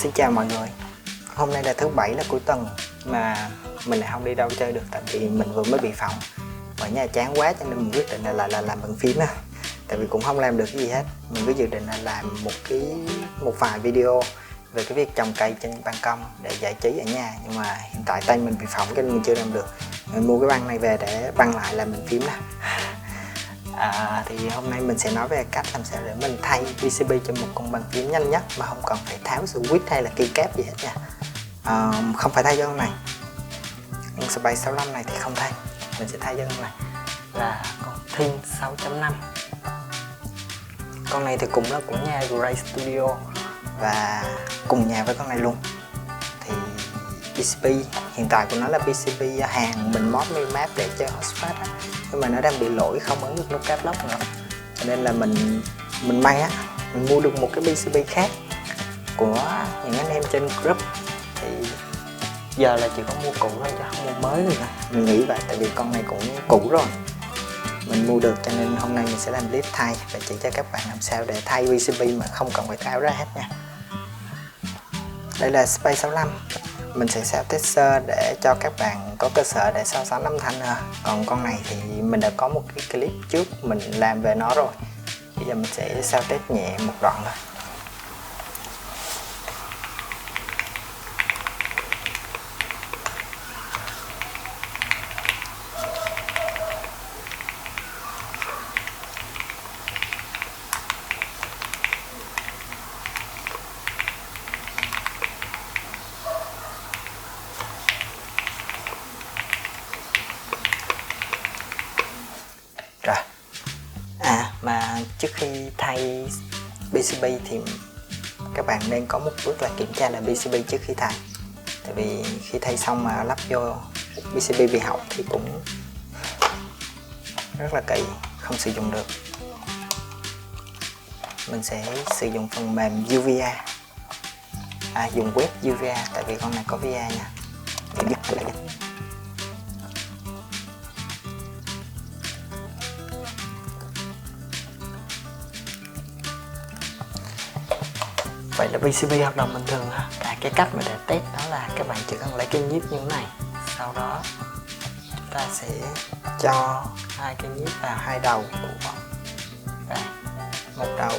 Xin chào mọi người. Hôm nay là thứ bảy, là cuối tuần mà mình lại không đi đâu chơi được, tại vì mình vừa mới bị phỏng ở nhà chán quá, cho nên mình quyết định là làm bằng phím á. Tại vì cũng không làm được cái gì hết, mình cứ dự định là làm một vài video về cái việc trồng cây trên ban công để giải trí ở nhà, nhưng mà hiện tại tay mình bị phỏng cho nên mình chưa làm được. Mình mua cái băng này về để băng lại làm bằng phím nè. Thì hôm nay mình sẽ nói về cách làm sao để mình thay PCB cho một con bàn phím nhanh nhất mà không cần phải tháo switch hay là keycap gì hết nha. Không phải thay cho con này, con Space 65 này thì không thay, mình sẽ thay cho con này là con Thin 6.5. Con này thì cũng là của nhà Gray Studio và cùng nhà với con này luôn. Thì PCB hiện tại của nó là PCB hàng mình mod map để chơi hotspot á, nhưng mà nó đang bị lỗi không ấn được nút cap lock nữa, cho nên là mình may á, mình mua được một cái PCB khác của những anh em trên group. Thì giờ là chỉ có mua cũ thôi chứ không mua mới rồi nè, mình nghĩ vậy, tại vì con này cũng cũ rồi mình mua được, cho nên hôm nay mình sẽ làm clip thay và chỉ cho các bạn làm sao để thay PCB mà không cần phải tháo ra hết nha. Đây là Space 65, mình sẽ sao tester để cho các bạn có cơ sở để so sánh âm thanh ha. Còn con này thì mình đã có một cái clip trước mình làm về nó rồi, bây giờ mình sẽ sao test nhẹ một đoạn thôi. Rồi, mà trước khi thay PCB thì các bạn nên có một bước là kiểm tra là PCB trước khi thay. Tại vì khi thay xong mà lắp vô PCB bị hỏng thì cũng rất là kỳ, không sử dụng được. Mình sẽ sử dụng phần mềm UVA, dùng web UVA, tại vì con này có VA nha. Vậy là PCB hoạt động bình thường ha. Cái cách mà để test đó là các bạn chỉ cần lấy cái nhíp như thế này, sau đó chúng ta sẽ cho hai cái nhíp vào hai đầu của đây, một đầu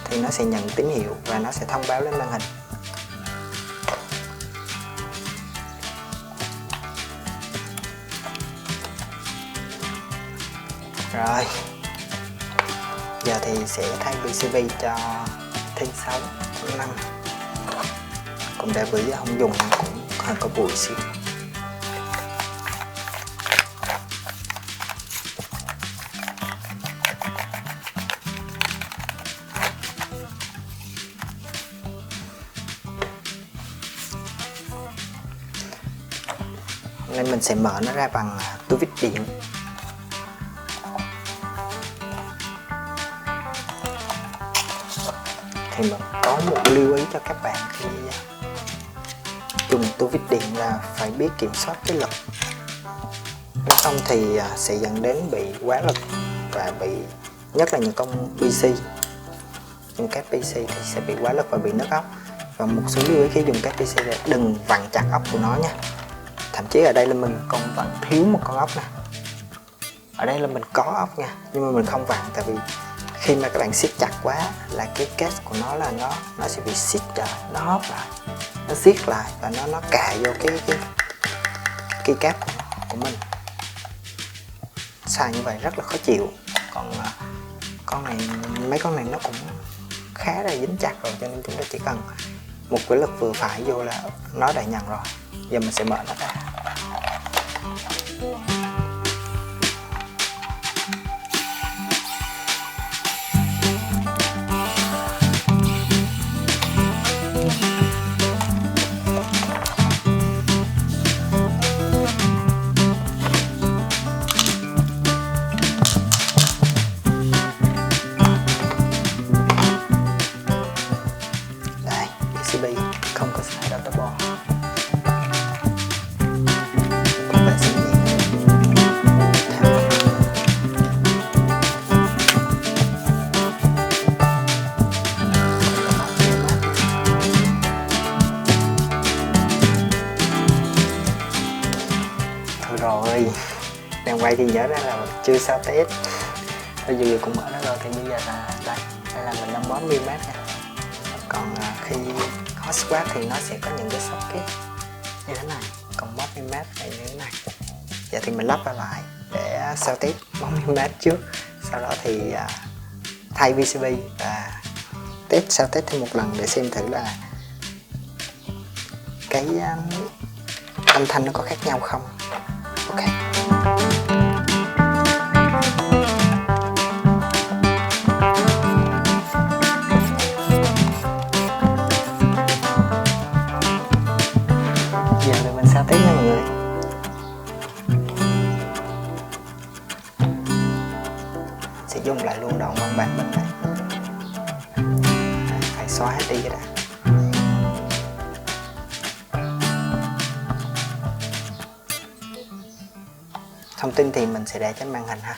thì nó sẽ nhận tín hiệu và nó sẽ thông báo lên màn hình. Rồi, giờ thì sẽ thay PCB cho Thin 6.5. Cũng để bữa giờ không dùng cũng hơi có bụi xíu. Nên mình sẽ mở nó ra bằng tua vít điện. Thì mình có một lưu ý cho các bạn khi dùng tua vít điện là phải biết kiểm soát cái lực, nếu không thì sẽ dẫn đến bị quá lực và bị, nhất là những con PC, dùng các PC thì sẽ bị quá lực và bị nứt ốc. Và một số lưu ý khi dùng các PC là đừng vặn chặt ốc của nó nha. Thậm chí ở đây là mình còn vẫn thiếu một con ốc nè, ở đây là mình có ốc nha, nhưng mà mình không vặn, tại vì khi mà các bạn siết chặt quá là cái case của nó là nó sẽ bị siết lại, nó hóp lại, nó siết lại và nó cạ vô cái cáp của mình. Xài như vậy rất là khó chịu. Còn con này, mấy con này nó cũng khá là dính chặt rồi, cho nên chúng ta chỉ cần một cái lực vừa phải vô là nó đã nhận rồi. Giờ mình sẽ mở nó ra. PCB không có xài data board. Vệ sinh nhẹ. thì nhớ ra là chưa sao test. Bây giờ cũng mở nó rồi thì bây giờ là đây là mình đang bó mi mát nha. Còn khi hot swap thì nó sẽ có những cái socket như thế này, còn bó mi mát là như thế này. Giờ thì mình lắp vào lại để sao test bó mi mát trước, sau đó thì thay PCB và sao test thêm một lần để xem thử là cái âm thanh nó có khác nhau không. Ok. Giờ thì mình sao test nha mọi người. Sẽ dùng lại luôn đoạn văn bản bên này. Phải xóa hết đi cái đã. Thông tin thì mình sẽ để trên màn hình ha.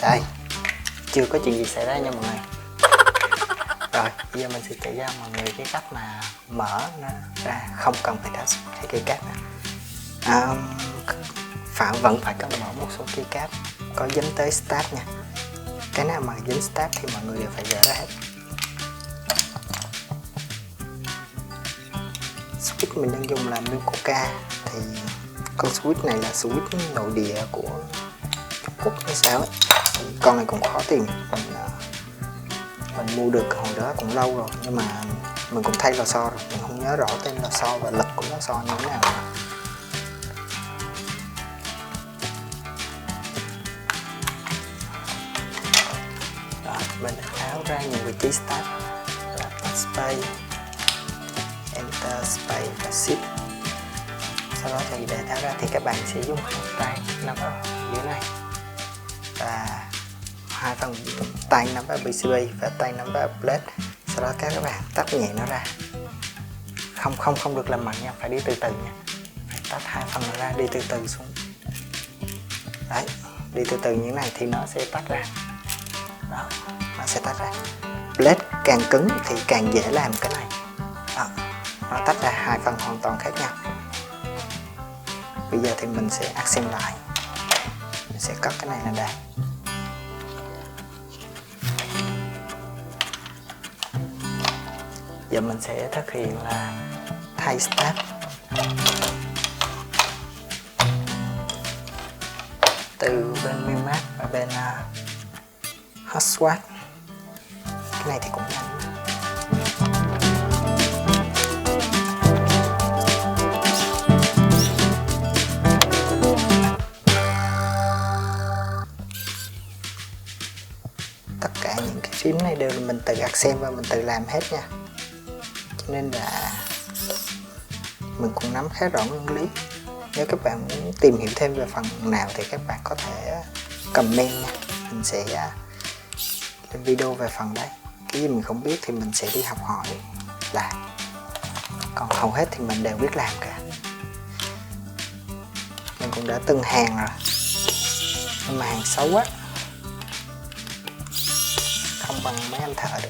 Đây, chưa có chuyện gì xảy ra nha mọi người. Rồi, bây giờ mình sẽ chỉ cho mọi người cái cách mà mở nó ra, không cần phải tháo cái cây cáp nè. Vẫn phải cần mở một số cây cáp có dính tới start nha. Cái nào mà dính start thì mọi người đều phải gỡ ra hết. Switch mình đang dùng là Milcoca, thì con switch này là switch nội địa của Trung Quốc hay sao ấy. Con này cũng khó tìm, mình mua được hồi đó cũng lâu rồi, nhưng mà mình cũng thay lò xo rồi, mình không nhớ rõ tên lò xo và lực của lò xo như thế nào. Rồi, mình tháo ra những vị trí start là space, enter, space và shift. Sau đó thì để tháo ra thì các bạn sẽ dùng tay nắm ở dưới này và hai phần tay nắm vào PCB và tay nắm vào plate. Sau đó các bạn tách nhẹ nó ra, không được làm mạnh nha, phải đi từ từ nha. Tách hai phần nó ra, đi từ từ xuống. Đấy, đi từ từ như thế này thì nó sẽ tách ra. Đó, nó sẽ tách ra. Plate càng cứng thì càng dễ làm cái này. Đó, nó tách ra hai phần hoàn toàn khác nhau. Bây giờ thì mình sẽ accent lại, mình sẽ cất cái này lên đây. Giờ mình sẽ thực hiện là thay start. Từ bên Mimat và bên hot swap. Cái này thì cũng nhanh. Tất cả những cái phím này đều là mình tự accent và mình tự làm hết nha. Cho nên là mình cũng nắm khá rõ nguyên lý. Nếu các bạn muốn tìm hiểu thêm về phần nào thì các bạn có thể comment nha. Mình sẽ lên video về phần đấy. Cái gì mình không biết thì mình sẽ đi học hỏi làm. Còn hầu hết thì mình đều biết làm cả. Mình cũng đã từng hàng rồi, nhưng mà hàng xấu quá, không bằng mấy anh thợ được.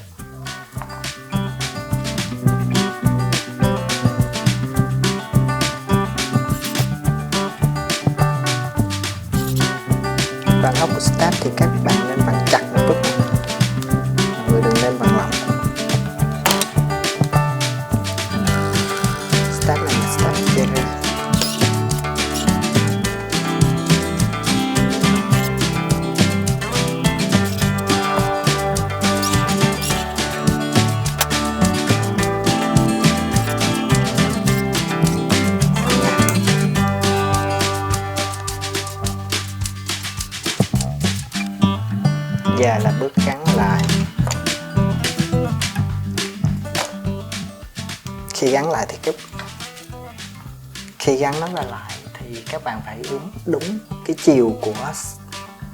vặn ốc của start thì các bạn nên vặn chặt một bước này, mọi người đừng nên vặn lỏng. Start này là start cherry. Giờ là bước gắn lại. Khi gắn lại thì khi gắn nó lại thì các bạn phải đúng cái chiều của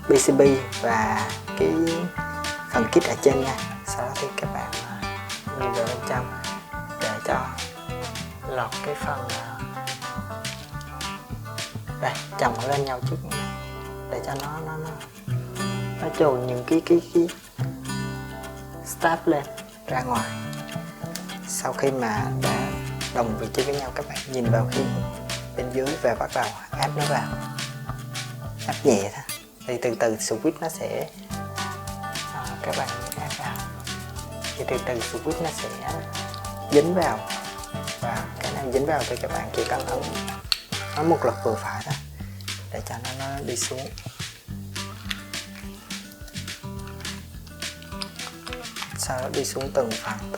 PCB và cái phần kit ở trên nha. Sau đó thì các bạn nhìn vào bên trong để cho lọt cái phần đây chồng lên nhau trước để cho nó chồn những cái start lên ra ngoài. Sau khi mà đã đồng vị trí với nhau, các bạn nhìn vào khí bên dưới và bắt đầu áp nó vào, áp nhẹ thôi thì từ từ switch nó sẽ các bạn áp vào thì từ từ switch nó sẽ dính vào, và cái nào dính vào thì các bạn chỉ cần ấn nó một lực vừa phải thôi để cho nó đi xuống. Sau đó đi xuống từng phần.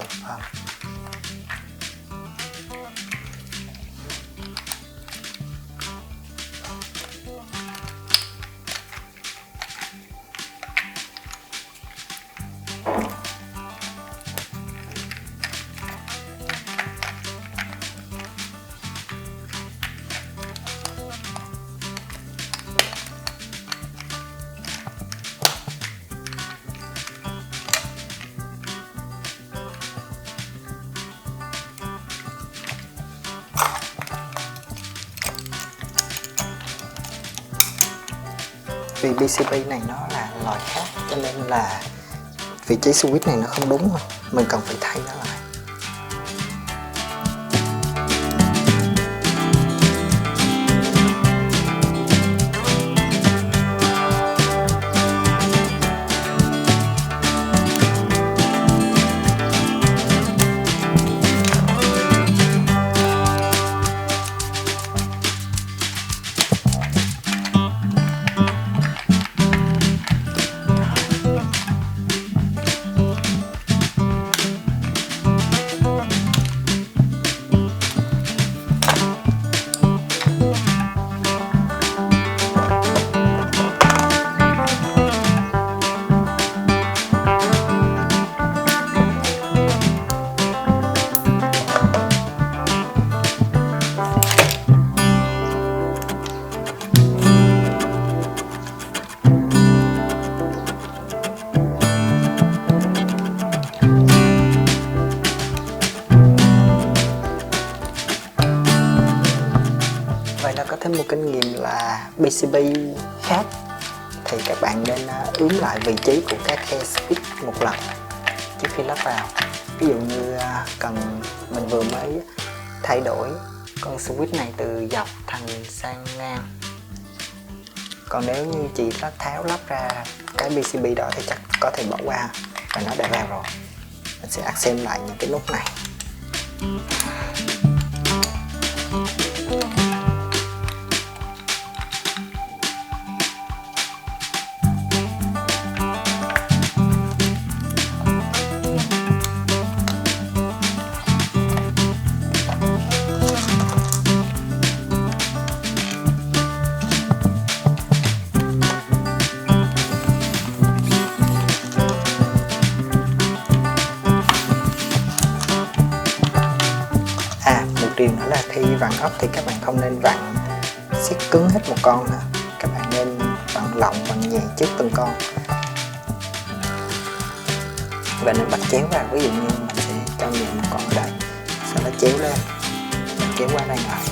Vì PCB này nó là loại khác cho nên là vị trí switch này nó không đúng, mà mình cần phải thay nó lại. Vậy là có thêm một kinh nghiệm là PCB khác thì các bạn nên ướm lại vị trí của các khe switch một lần trước khi lắp vào. Ví dụ như mình vừa mới thay đổi con switch này từ dọc sang ngang, còn nếu như chỉ tháo lắp ra cái PCB đó thì chắc có thể bỏ qua và nó đã vào rồi. Mình sẽ xem lại những cái nút này. Điều nữa là khi vặn ốc thì các bạn không nên vặn siết cứng hết một con nữa, các bạn nên vặn lỏng, vặn nhẹ trước từng con và nên bật chéo vào. Ví dụ như mình sẽ cho nhẹ một con ở đây, sau đó chéo lên, kéo qua đây lại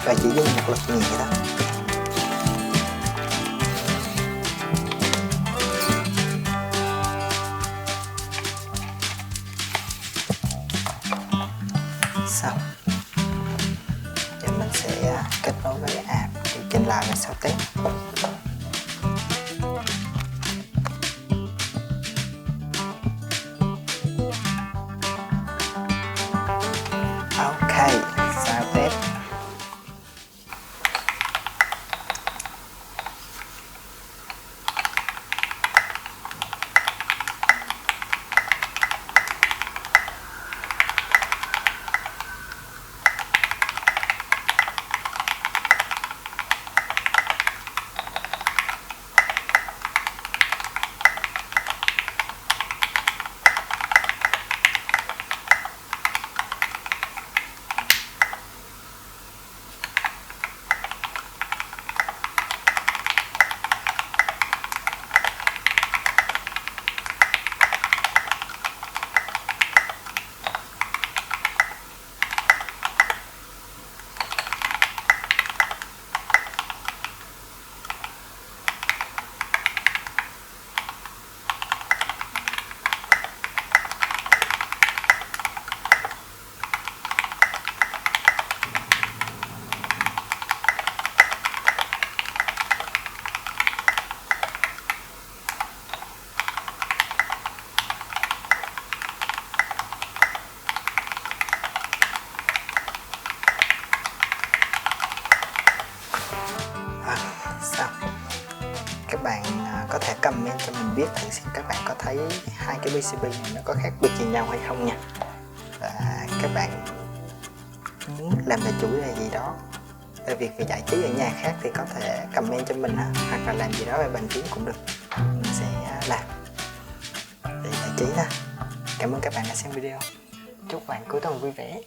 và chỉ dùng một lực nhẹ thôi. Xong. Giờ mình sẽ kết nối với app điều chỉnh lại và sao test. Ok, sao test. Sao các bạn có thể comment cho mình biết thử xem các bạn có thấy hai cái PCB này nó có khác biệt gì nhau hay không nha. Và các bạn muốn làm về chủ đề gì đó về việc về giải trí ở nhà khác thì có thể comment cho mình hoặc là làm gì đó về bàn phím cũng được, mình sẽ làm để giải trí ha. Cảm ơn các bạn đã xem video, chúc bạn cuối tuần vui vẻ.